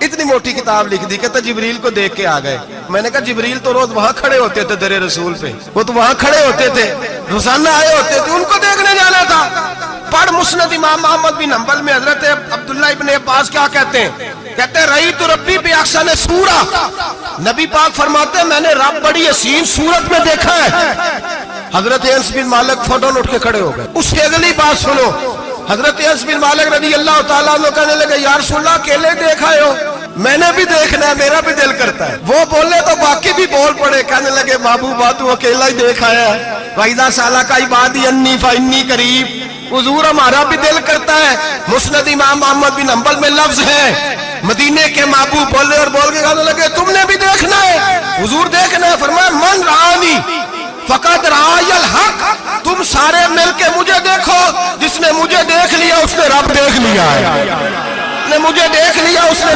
اتنی موٹی کتاب لکھ دی، کہتا جبریل کو دیکھ کے آ گئے۔ میں نے کہا جبریل تو روز وہاں کھڑے ہوتے تھے در رسول پہ، وہ تو وہاں کھڑے ہوتے تھے، روزانہ آئے ہوتے تھے، ان کو دیکھنے جانا تھا۔ پڑھ مسند امام احمد بن حنبل میں حضرت عبداللہ ابن عباس کیا کہتے ہیں؟ کہتے ہیں رأیت ربی بأحسن سورہ، نبی پاک فرماتے ہیں میں نے رب بڑی حسین صورت میں دیکھا ہے۔ حضرت انس بن مالک فوراً اٹھ کے کھڑے ہو گئے۔ اس کی اگلی بات سنو، حضرت انس بن مالک رضی اللہ تعالیٰ عنہ کہنے لگے یا رسول اللہ اکیلے دیکھا ہو؟ میں نے بھی دیکھنا ہے، میرا بھی دل کرتا ہے۔ وہ بولے تو باقی بھی بول پڑے، کہنے لگے محبوبہ تو اکیلا ہی دیکھا ہے۔ وَإِذَا سَأَلَكَ عِبَادِي عَنِّي فَإِنِّي قَرِيبٌ، حضور ہمارا بھی دل کرتا ہے۔ مسند امام احمد بن حنبل میں لفظ ہے، مدینے کے محبوب بولے اور بول کے کہنے لگے تم نے بھی دیکھنا ہے؟ حضور دیکھنا ہے۔ فرمایا من رآنی فقط رآی الحق، تم سارے مل کے مجھے دیکھو، جس نے مجھے دیکھ لیا اس نے رب دیکھ لیا ہے، نے مجھے دیکھ لیا اس نے